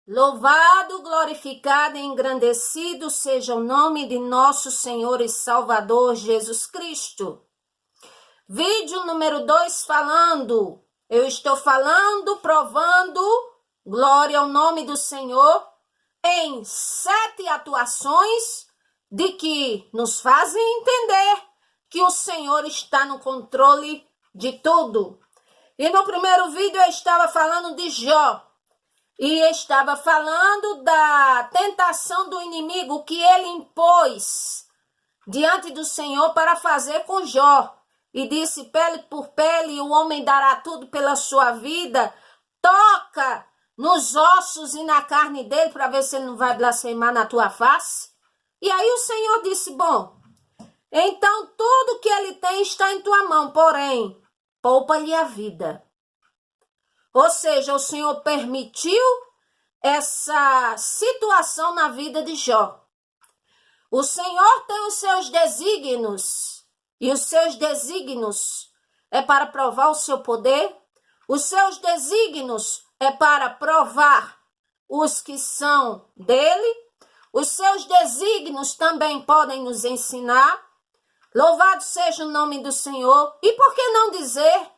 Louvado, glorificado e engrandecido seja o nome de nosso Senhor e Salvador Jesus Cristo. Vídeo número 2 falando. Eu estou falando, provando, glória ao nome do Senhor, em 7 atuações de que nos fazem entender que o Senhor está no controle de tudo. E no primeiro vídeo eu estava falando de Jó. E estava falando da tentação do inimigo que ele impôs diante do Senhor para fazer com Jó. E disse, pele por pele, o homem dará tudo pela sua vida. Toca nos ossos e na carne dele para ver se ele não vai blasfemar na tua face. E aí o Senhor disse, bom, então tudo que ele tem está em tua mão, porém, poupa-lhe a vida. Ou seja, o Senhor permitiu essa situação na vida de Jó. O Senhor tem os seus desígnios, e os seus desígnios é para provar o seu poder, os seus desígnios é para provar os que são dele, os seus desígnios também podem nos ensinar. Louvado seja o nome do Senhor. E por que não dizer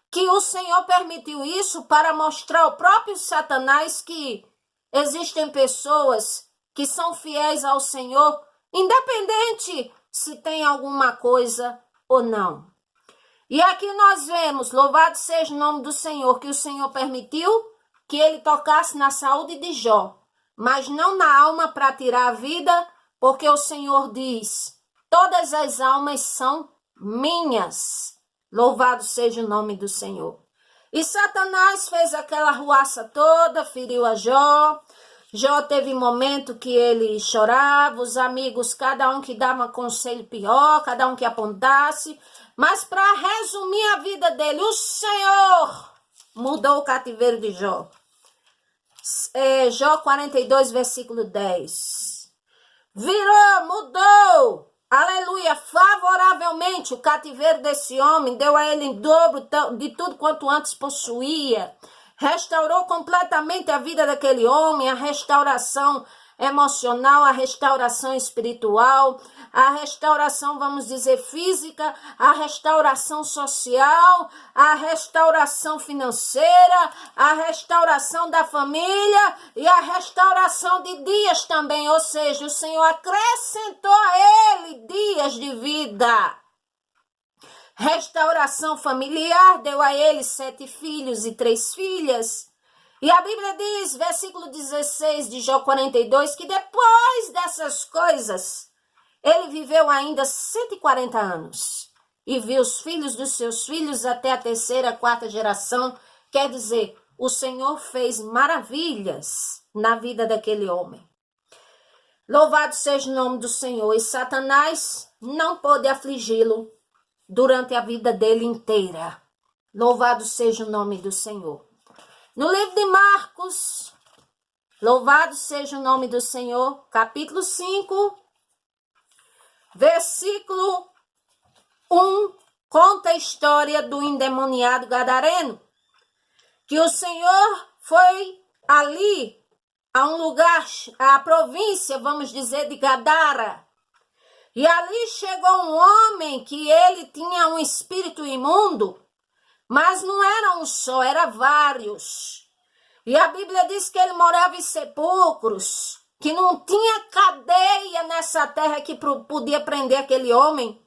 que o Senhor permitiu isso para mostrar ao próprio Satanás que existem pessoas que são fiéis ao Senhor, independente se tem alguma coisa ou não. E aqui nós vemos, louvado seja o nome do Senhor, que o Senhor permitiu que ele tocasse na saúde de Jó, mas não na alma para tirar a vida, porque o Senhor diz, todas as almas são minhas. Louvado seja o nome do Senhor. E Satanás fez aquela arruaça toda, feriu a Jó. Jó teve momento que ele chorava, os amigos, cada um que dava conselho pior, cada um que apontasse. Mas para resumir a vida dele, o Senhor mudou o cativeiro de Jó. Jó 42, versículo 10. Virou, mudou. Aleluia, favoravelmente o cativeiro desse homem, deu a ele em dobro de tudo quanto antes possuía, restaurou completamente a vida daquele homem, a restauração emocional, a restauração espiritual, a restauração, vamos dizer, física, a restauração social, a restauração financeira, a restauração da família e a restauração de dias também, ou seja, o Senhor acrescentou a ele dias de vida. Restauração familiar, deu a ele 7 filhos e 3 filhas. E a Bíblia diz, versículo 16 de Jó 42, que depois dessas coisas, ele viveu ainda 140 anos. E viu os filhos dos seus filhos até a 3ª, 4ª geração. Quer dizer, o Senhor fez maravilhas na vida daquele homem. Louvado seja o nome do Senhor. E Satanás não pôde afligi-lo durante a vida dele inteira. Louvado seja o nome do Senhor. No livro de Marcos, louvado seja o nome do Senhor, capítulo 5, versículo 1, conta a história do endemoniado gadareno, que o Senhor foi ali a um lugar, a província, vamos dizer, de Gadara, e ali chegou um homem que ele tinha um espírito imundo, mas não era um só, era vários. E a Bíblia diz que ele morava em sepulcros, que não tinha cadeia nessa terra que podia prender aquele homem.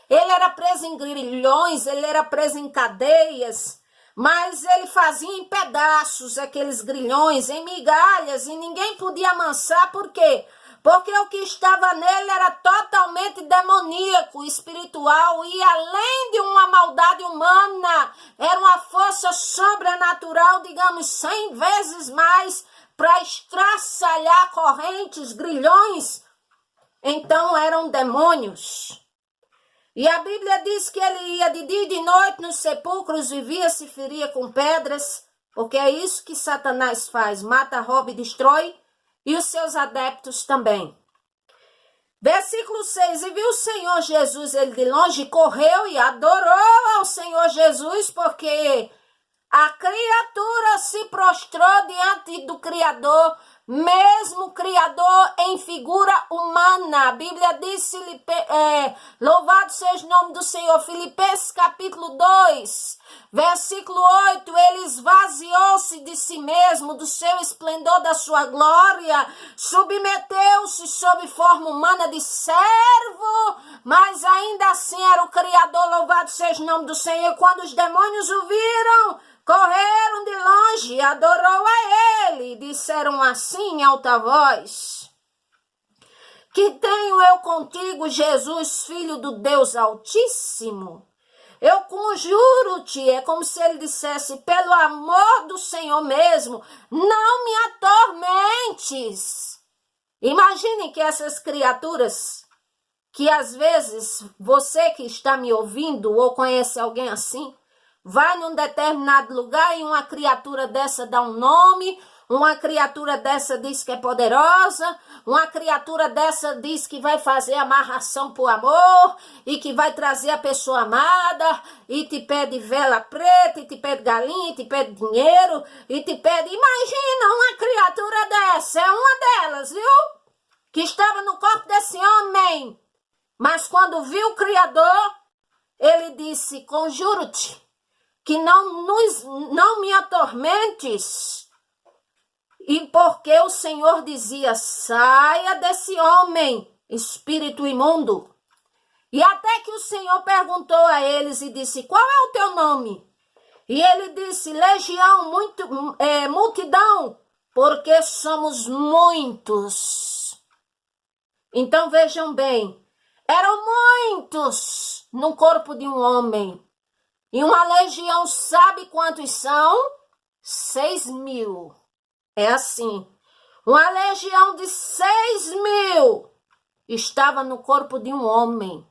Ele era preso em grilhões, ele era preso em cadeias, mas ele fazia em pedaços aqueles grilhões, em migalhas, e ninguém podia amansar, por quê? Porque o que estava nele era totalmente demoníaco, espiritual, e além de uma maldade humana, era uma força sobrenatural, digamos, 100 vezes mais, para estraçalhar correntes, grilhões. Então eram demônios. E a Bíblia diz que ele ia de dia e de noite nos sepulcros, vivia, se feria com pedras, porque é isso que Satanás faz, mata, rouba e destrói, e os seus adeptos também. Versículo 6, e viu o Senhor Jesus, ele de longe correu e adorou ao Senhor Jesus, porque a criatura Ela se prostrou diante do Criador, mesmo Criador em figura humana. A Bíblia diz, louvado seja o nome do Senhor. Filipenses capítulo 2, versículo 8, ele esvaziou-se de si mesmo, do seu esplendor, da sua glória, submeteu-se sob forma humana de servo, mas ainda assim era o Criador, louvado seja o nome do Senhor. Quando os demônios o viram, correram de longe, adorou a ele, disseram assim em alta voz: que tenho eu contigo, Jesus, filho do Deus Altíssimo? Eu conjuro-te, é como se ele dissesse, pelo amor do Senhor mesmo, não me atormentes. Imagine que essas criaturas, que às vezes você que está me ouvindo ou conhece alguém assim, vai num determinado lugar e uma criatura dessa dá um nome, uma criatura dessa diz que é poderosa, uma criatura dessa diz que vai fazer amarração por amor e que vai trazer a pessoa amada e te pede vela preta, e te pede galinha, e te pede dinheiro, e te pede... Imagina uma criatura dessa, é uma delas, viu? Que estava no corpo desse homem, mas quando viu o Criador, ele disse, conjuro-te, que não me atormentes. E porque o Senhor dizia, saia desse homem, espírito imundo. E até que o Senhor perguntou a eles e disse, qual é o teu nome? E ele disse, legião, multidão, porque somos muitos. Então vejam bem, eram muitos no corpo de um homem. E uma legião, sabe quantos são? 6.000. É assim. Uma legião de 6.000 estava no corpo de um homem.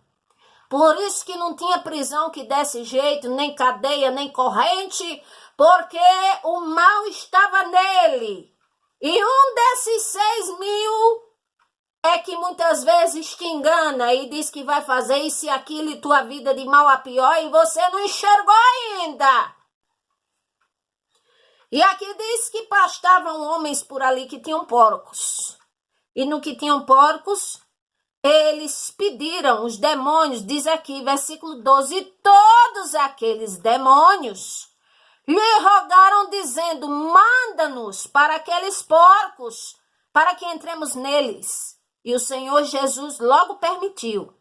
Por isso que não tinha prisão que desse jeito, nem cadeia, nem corrente, porque o mal estava nele. E um desses 6.000 é que muitas vezes te engana e diz que vai fazer isso e aquilo e tua vida de mal a pior e você não enxergou ainda. E aqui diz que pastavam homens por ali que tinham porcos. E no que tinham porcos, eles pediram, os demônios, diz aqui, versículo 12, e todos aqueles demônios lhe rogaram dizendo, manda-nos para aqueles porcos, para que entremos neles. E o Senhor Jesus logo permitiu.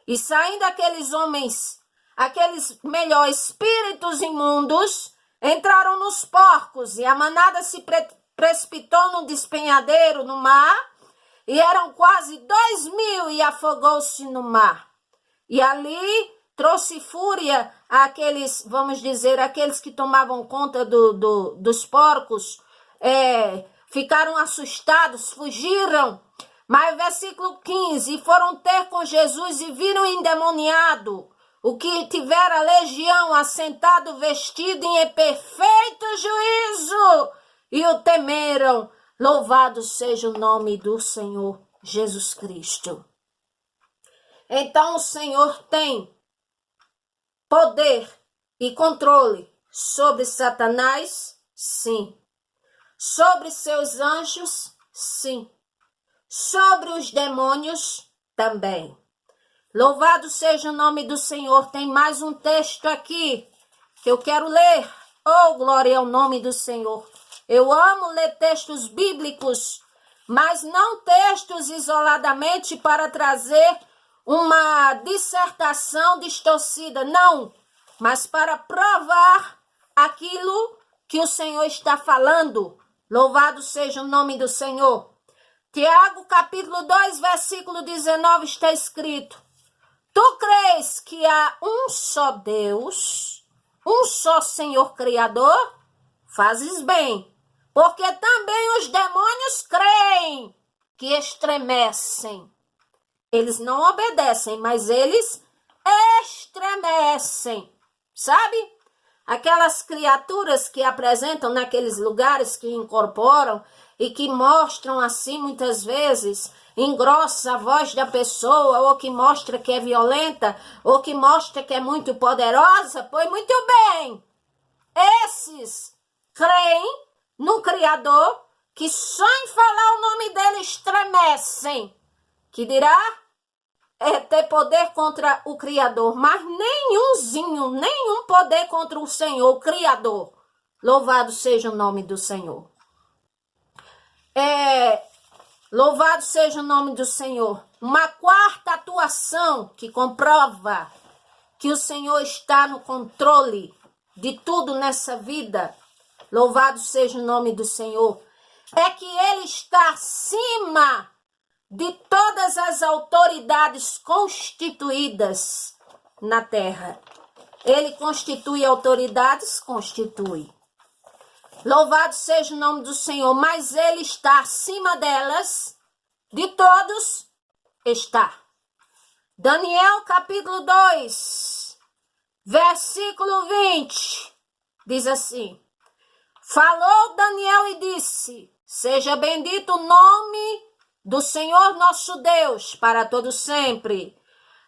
E saindo aqueles homens, espíritos imundos, entraram nos porcos, e a manada se precipitou no despenhadeiro, no mar, e eram quase 2.000, e afogou-se no mar. E ali trouxe fúria àqueles, vamos dizer, aqueles que tomavam conta dos porcos, ficaram assustados, fugiram. Mas versículo 15, e foram ter com Jesus e viram endemoniado, o que tivera legião assentado vestido em perfeito juízo, e o temeram. Louvado seja o nome do Senhor Jesus Cristo. Então o Senhor tem poder e controle sobre Satanás? Sim. Sobre seus anjos? Sim. Sobre os demônios? Também. Louvado seja o nome do Senhor. Tem mais um texto aqui que eu quero ler. Oh, glória ao nome do Senhor. Eu amo ler textos bíblicos, mas não textos isoladamente para trazer uma dissertação distorcida, não, mas para provar aquilo que o Senhor está falando. Louvado seja o nome do Senhor. Tiago, capítulo 2, versículo 19, está escrito: tu crês que há um só Deus, um só Senhor Criador? Fazes bem, porque também os demônios creem, que estremecem. Eles não obedecem, mas eles estremecem. Sabe? Aquelas criaturas que apresentam naqueles lugares, que incorporam e que mostram assim muitas vezes, engrossa a voz da pessoa, ou que mostra que é violenta, ou que mostra que é muito poderosa. Pois muito bem, esses creem no Criador, que só em falar o nome dele estremecem, que dirá ter poder contra o Criador, mas nenhum poder contra o Senhor, o Criador. Louvado seja o nome do Senhor. Louvado seja o nome do Senhor. Uma quarta atuação que comprova que o Senhor está no controle de tudo nessa vida, louvado seja o nome do Senhor, é que Ele está acima de todas as autoridades constituídas na terra. Ele constitui autoridades? Constitui. Louvado seja o nome do Senhor, mas Ele está acima delas, de todos, está. Daniel capítulo 2, versículo 20, diz assim: falou Daniel e disse: seja bendito o nome do Senhor nosso Deus para todo sempre,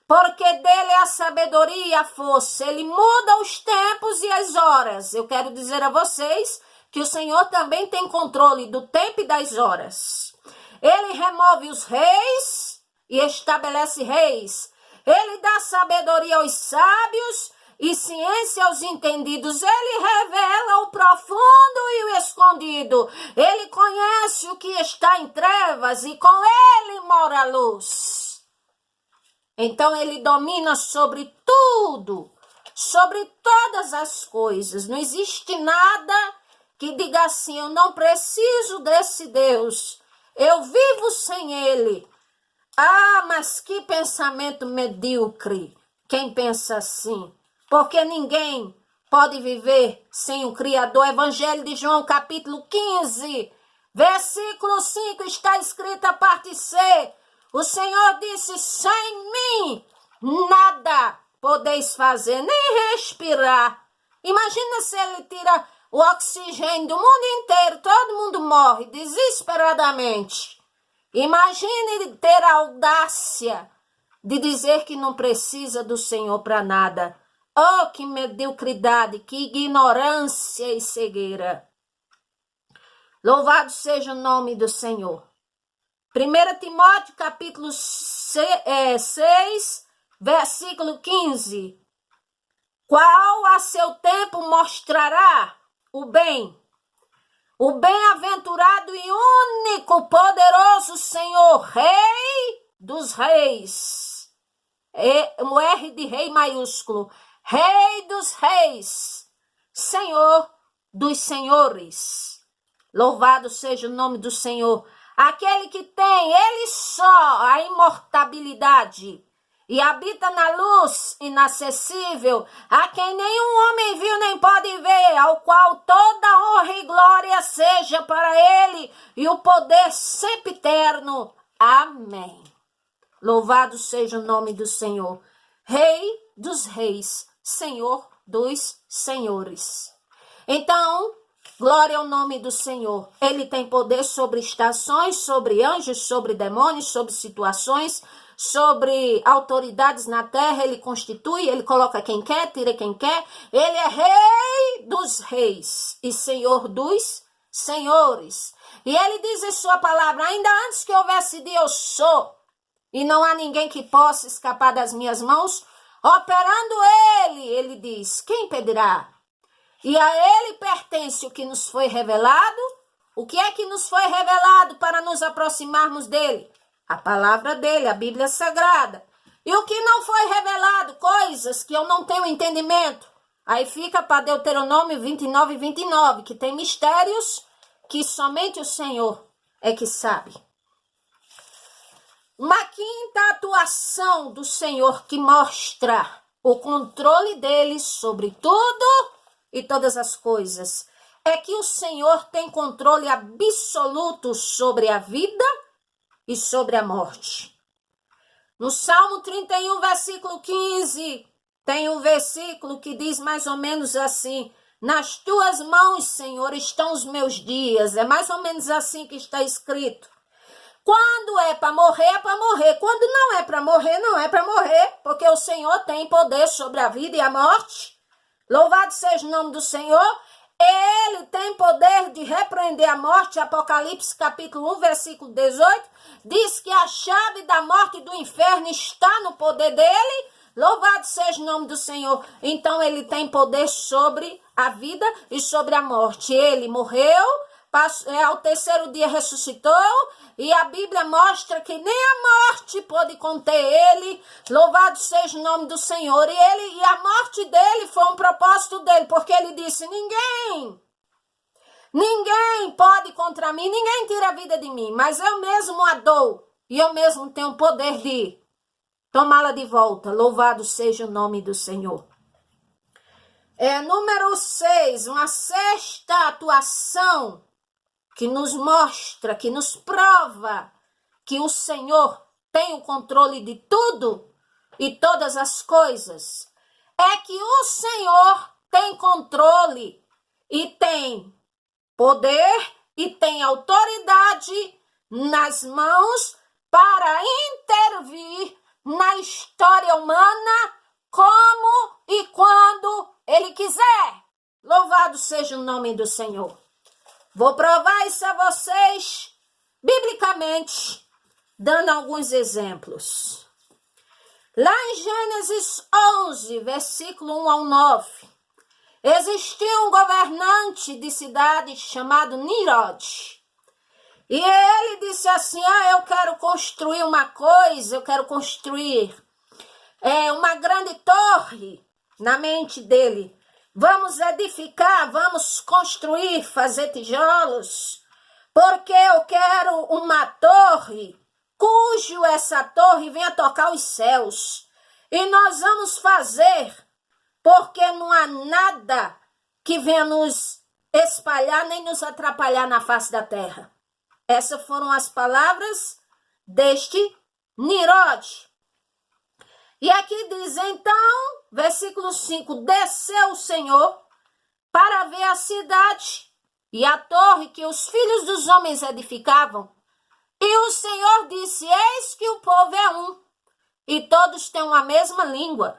porque dele é a sabedoria e a força. Ele muda os tempos e as horas. Eu quero dizer a vocês que o Senhor também tem controle do tempo e das horas. Ele remove os reis e estabelece reis. Ele dá sabedoria aos sábios e ciência aos entendidos. Ele revela o profundo e o escondido. Ele conhece o que está em trevas e com ele mora a luz. Então ele domina sobre tudo, sobre todas as coisas. Não existe nada que diga assim: eu não preciso desse Deus, eu vivo sem ele. Ah, mas que pensamento medíocre quem pensa assim. Porque ninguém pode viver sem o Criador. Evangelho de João, capítulo 15, versículo 5, está escrita a parte C. O Senhor disse: sem mim nada podeis fazer, nem respirar. Imagina se ele tira o oxigênio do mundo inteiro, todo mundo morre desesperadamente. Imagine ele ter a audácia de dizer que não precisa do Senhor para nada. Oh, que mediocridade, que ignorância e cegueira. Louvado seja o nome do Senhor. 1 Timóteo, capítulo 6, versículo 15. Qual a seu tempo mostrará o bem? O bem-aventurado e único poderoso Senhor, Rei dos reis. O R de rei maiúsculo. Rei dos reis, Senhor dos senhores. Louvado seja o nome do Senhor. Aquele que tem, ele só, a imortabilidade e habita na luz inacessível, a quem nenhum homem viu nem pode ver, ao qual toda honra e glória seja para ele e o poder sempre eterno. Amém. Louvado seja o nome do Senhor. Rei dos reis, Senhor dos senhores. Então, glória ao nome do Senhor. Ele tem poder sobre estações, sobre anjos, sobre demônios, sobre situações, sobre autoridades na terra. Ele constitui, ele coloca quem quer, tira quem quer. Ele é Rei dos reis e Senhor dos senhores. E ele diz em sua palavra: ainda antes que houvesse dia, eu sou. E não há ninguém que possa escapar das minhas mãos. Operando ele diz: quem impedirá? E a ele pertence o que nos foi revelado. O que é que nos foi revelado para nos aproximarmos dele? A palavra dele, a Bíblia Sagrada. E o que não foi revelado? Coisas que eu não tenho entendimento. Aí fica para Deuteronômio 29 e 29, que tem mistérios que somente o Senhor é que sabe. Uma quinta atuação do Senhor que mostra o controle dele sobre tudo e todas as coisas é que o Senhor tem controle absoluto sobre a vida e sobre a morte. No Salmo 31, versículo 15, tem um versículo que diz mais ou menos assim: nas tuas mãos, Senhor, estão os meus dias. É mais ou menos assim que está escrito. Quando é para morrer, é para morrer. Quando não é para morrer, não é para morrer, porque o Senhor tem poder sobre a vida e a morte. Louvado seja o nome do Senhor. Ele tem poder de repreender a morte. Apocalipse capítulo 1, versículo 18, diz que a chave da morte e do inferno está no poder dele. Louvado seja o nome do Senhor. Então ele tem poder sobre a vida e sobre a morte. Ele morreu, ao terceiro dia ressuscitou, e a Bíblia mostra que nem a morte pôde conter ele. Louvado seja o nome do Senhor. E a morte dele foi um propósito dele, porque ele disse: ninguém pode contra mim, ninguém tira a vida de mim, mas eu mesmo a dou, e eu mesmo tenho o poder de tomá-la de volta. Louvado seja o nome do Senhor. Número 6, uma sexta atuação que nos mostra, que nos prova que o Senhor tem o controle de tudo e todas as coisas, é que o Senhor tem controle e tem poder e tem autoridade nas mãos para intervir na história humana como e quando Ele quiser. Louvado seja o nome do Senhor. Vou provar isso a vocês biblicamente, dando alguns exemplos. Lá em Gênesis 11, versículo 1 ao 9, existia um governante de cidade chamado Nimrod. E ele disse assim: eu quero construir uma coisa, eu quero construir uma grande torre na mente dele. Vamos edificar, vamos construir, fazer tijolos, porque eu quero uma torre, essa torre venha tocar os céus. E nós vamos fazer, porque não há nada que venha nos espalhar nem nos atrapalhar na face da terra. Essas foram as palavras deste Nimrod. E aqui diz então, versículo 5, desceu o Senhor para ver a cidade e a torre que os filhos dos homens edificavam. E o Senhor disse: eis que o povo é um, e todos têm uma mesma língua.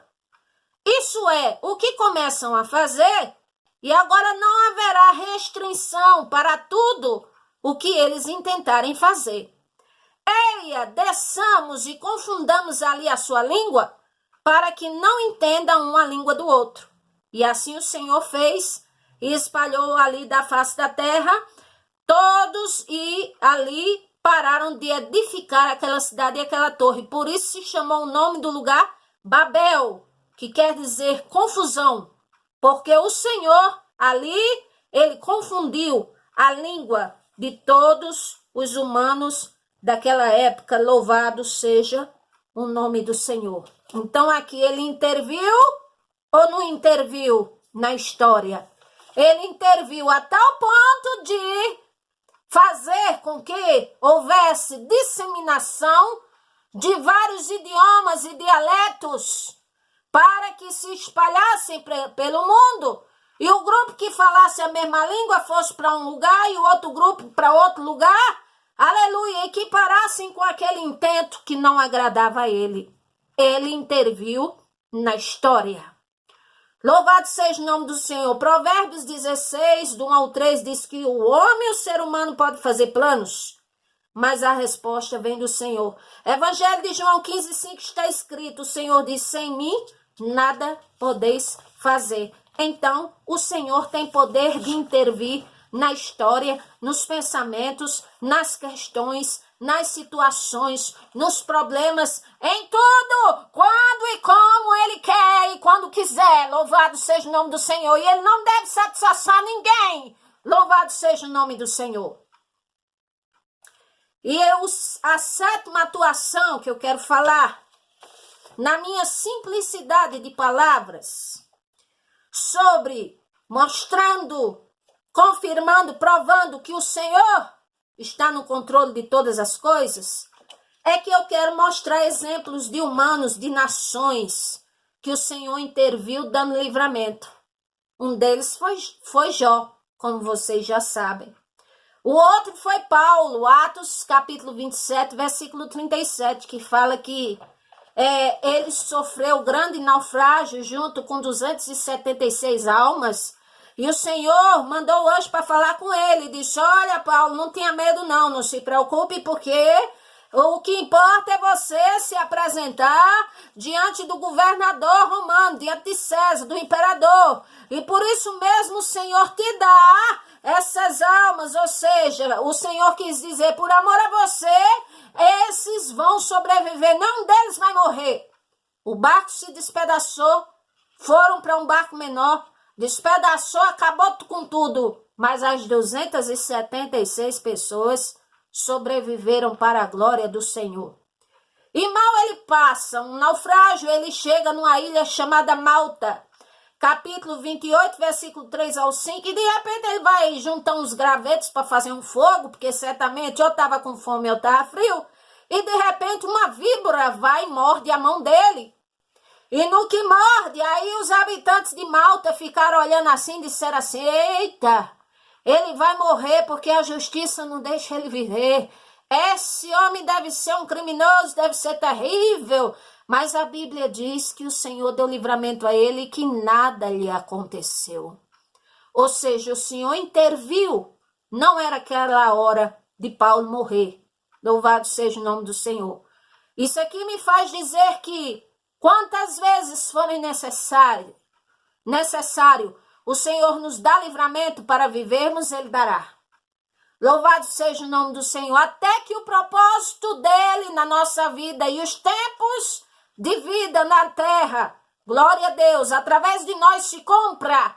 Isso é, o que começam a fazer, e agora não haverá restrição para tudo o que eles intentarem fazer. Eia, desçamos e confundamos ali a sua língua, para que não entendam uma língua do outro. E assim o Senhor fez, e espalhou ali da face da terra todos, e ali pararam de edificar aquela cidade e aquela torre. Por isso se chamou o nome do lugar Babel, que quer dizer confusão, porque o Senhor ali, ele confundiu a língua de todos os humanos daquela época. Louvado seja o nome do Senhor. Então aqui ele interviu ou não interviu na história? Ele interviu a tal ponto de fazer com que houvesse disseminação de vários idiomas e dialetos para que se espalhassem pelo mundo, e o grupo que falasse a mesma língua fosse para um lugar e o outro grupo para outro lugar, aleluia, e que parassem com aquele intento que não agradava a ele. Ele interviu na história. Louvado seja o nome do Senhor. Provérbios 16, do 1 ao 3, diz que o homem, o ser humano, pode fazer planos, mas a resposta vem do Senhor. Evangelho de João 15, 5 está escrito: o Senhor diz: sem mim nada podeis fazer. Então, o Senhor tem poder de intervir na história, nos pensamentos, nas questões, nas situações, nos problemas, em tudo, quando e como Ele quer e quando quiser. Louvado seja o nome do Senhor. E Ele não deve satisfazer a ninguém. Louvado seja o nome do Senhor. E a sétima atuação que eu quero falar, na minha simplicidade de palavras, sobre mostrando, confirmando, provando que o Senhor está no controle de todas as coisas, é que eu quero mostrar exemplos de humanos, de nações, que o Senhor interviu dando livramento. Um deles foi Jó, como vocês já sabem. O outro foi Paulo, Atos capítulo 27, versículo 37, que fala que ele sofreu grande naufrágio junto com 276 almas, E o Senhor mandou o anjo para falar com ele. Disse, olha, Paulo, não tenha medo não se preocupe, porque o que importa é você se apresentar diante do governador romano, diante de César, do imperador. E por isso mesmo o Senhor te dá essas almas, ou seja, o Senhor quis dizer, por amor a você, esses vão sobreviver, nenhum deles vai morrer. O barco se despedaçou, foram para um barco menor, despedaçou, acabou com tudo, mas as 276 pessoas sobreviveram para a glória do Senhor. E mal ele passa um naufrágio, ele chega numa ilha chamada Malta, capítulo 28, versículo 3 ao 5, e de repente ele vai juntar uns gravetos para fazer um fogo, porque certamente eu estava com fome, eu estava frio, e de repente uma víbora vai e morde a mão dele. E no que morde, aí os habitantes de Malta ficaram olhando assim e disseram assim, eita, ele vai morrer porque a justiça não deixa ele viver. Esse homem deve ser um criminoso, deve ser terrível. Mas a Bíblia diz que o Senhor deu livramento a ele e que nada lhe aconteceu. Ou seja, o Senhor interviu. Não era aquela hora de Paulo morrer. Louvado seja o nome do Senhor. Isso aqui me faz dizer que quantas vezes forem necessário, o Senhor nos dá livramento para vivermos, Ele dará. Louvado seja o nome do Senhor, até que o propósito dEle na nossa vida e os tempos de vida na terra, glória a Deus, através de nós se cumpra,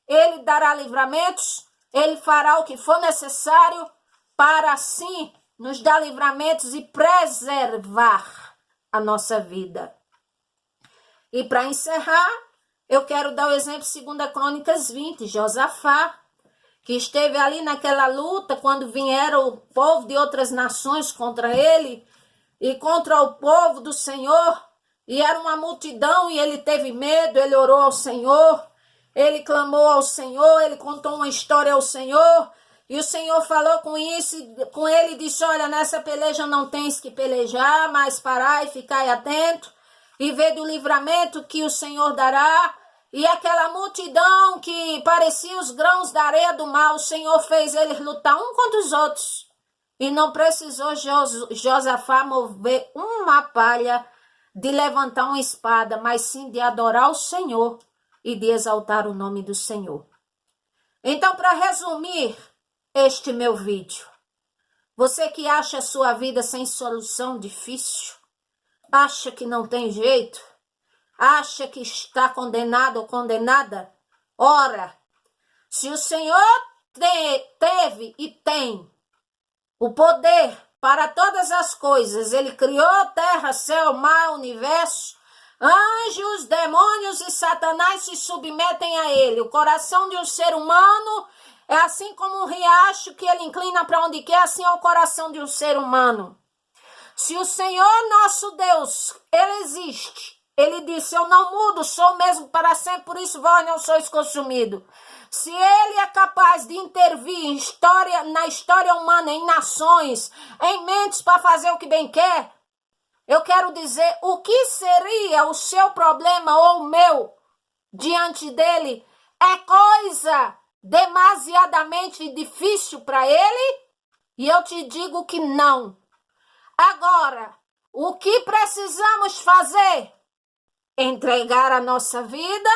Ele dará livramentos, Ele fará o que for necessário para assim nos dar livramentos e preservar a nossa vida. E para encerrar, eu quero dar o exemplo de 2 Crônicas 20, Josafá, que esteve ali naquela luta quando vieram o povo de outras nações contra ele e contra o povo do Senhor, e era uma multidão e ele teve medo, ele orou ao Senhor, ele clamou ao Senhor, ele contou uma história ao Senhor, e o Senhor falou com ele e disse, olha, nessa peleja não tens que pelejar, mas parai e ficai atento, e vê do livramento que o Senhor dará. E aquela multidão que parecia os grãos da areia do mar, o Senhor fez eles lutar um contra os outros. E não precisou Josafá mover uma palha de levantar uma espada, mas sim de adorar o Senhor e de exaltar o nome do Senhor. Então, para resumir este meu vídeo, você que acha a sua vida sem solução difícil, acha que não tem jeito, acha que está condenado ou condenada, ora, se o Senhor teve e tem o poder para todas as coisas, Ele criou terra, céu, mar, universo, anjos, demônios e Satanás se submetem a Ele. O coração de um ser humano é assim como um riacho que ele inclina para onde quer, assim é o coração de um ser humano. Se o Senhor nosso Deus, Ele existe, Ele disse, eu não mudo, sou o mesmo para sempre, por isso vós não sois consumidos. Se Ele é capaz de intervir na história humana, em nações, em mentes para fazer o que bem quer, eu quero dizer, o que seria o seu problema ou o meu diante dele é coisa demasiadamente difícil para Ele? E eu te digo que não. Agora, o que precisamos fazer? Entregar a nossa vida,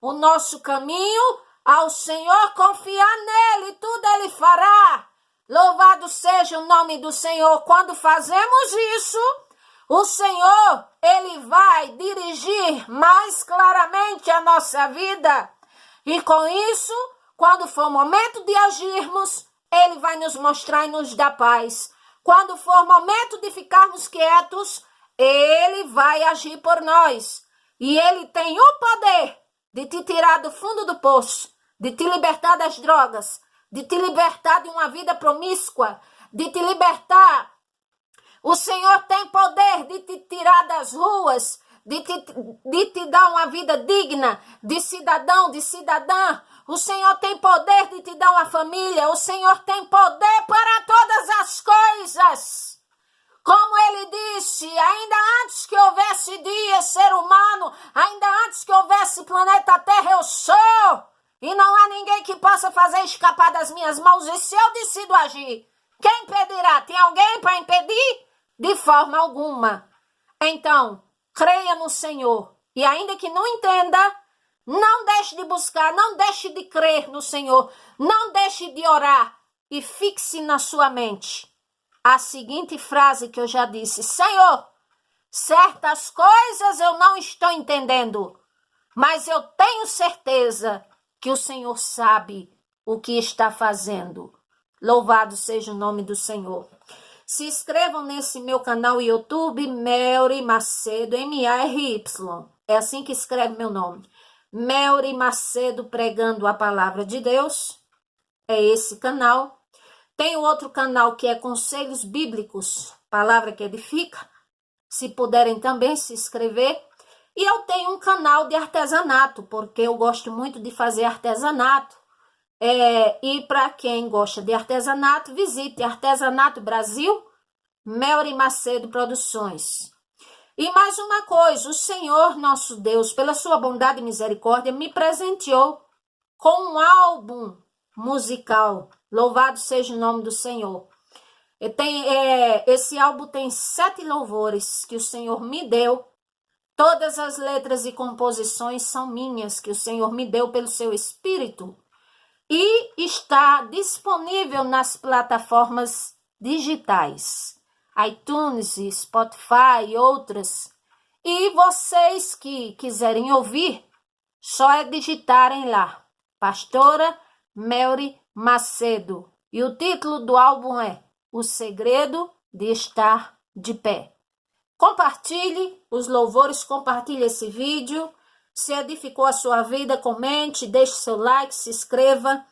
o nosso caminho ao Senhor, confiar nele, tudo Ele fará. Louvado seja o nome do Senhor. Quando fazemos isso, o Senhor, Ele vai dirigir mais claramente a nossa vida. E com isso, quando for o momento de agirmos, Ele vai nos mostrar e nos dar paz. Quando for momento de ficarmos quietos, Ele vai agir por nós. E Ele tem o poder de te tirar do fundo do poço, de te libertar das drogas, de te libertar de uma vida promíscua, de te libertar. O Senhor tem poder de te tirar das ruas, de te dar uma vida digna, de cidadão, de cidadã. O Senhor tem poder de te dar uma família. O Senhor tem poder para todas as coisas. Como Ele disse, ainda antes que houvesse dia, ser humano, ainda antes que houvesse planeta Terra, eu sou. e não há ninguém que possa fazer escapar das minhas mãos, e se eu decido agir, quem impedirá? Tem alguém para impedir? De forma alguma. Então, creia no Senhor, e ainda que não entenda, não deixe de buscar, não deixe de crer no Senhor, não deixe de orar, e fixe na sua mente a seguinte frase que eu já disse: Senhor, certas coisas eu não estou entendendo, mas eu tenho certeza que o Senhor sabe o que está fazendo. Louvado seja o nome do Senhor. Se inscrevam nesse meu canal YouTube, Melry Macedo, M-A-R-Y. É assim que escreve meu nome. Melry Macedo pregando a palavra de Deus. É esse canal. Tem outro canal que é Conselhos Bíblicos, palavra que edifica. Se puderem também se inscrever. E eu tenho um canal de artesanato, porque eu gosto muito de fazer artesanato. E para quem gosta de artesanato, visite Artesanato Brasil, Melry Macedo Produções. E mais uma coisa, o Senhor nosso Deus, pela sua bondade e misericórdia, me presenteou com um álbum musical. Louvado seja o nome do Senhor. Esse álbum tem 7 louvores que o Senhor me deu. Todas as letras e composições são minhas, que o Senhor me deu pelo seu Espírito. E está disponível nas plataformas digitais, iTunes, Spotify e outras. E vocês que quiserem ouvir, só é digitarem lá, Pastora Melry Macedo. E o título do álbum é O Segredo de Estar de Pé. Compartilhe os louvores, compartilhe esse vídeo. Se edificou a sua vida, comente, deixe seu like, se inscreva.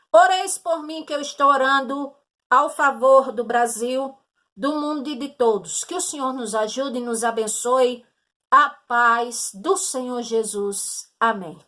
Oreis por mim, que eu estou orando ao favor do Brasil, do mundo e de todos. Que o Senhor nos ajude e nos abençoe. A paz do Senhor Jesus. Amém.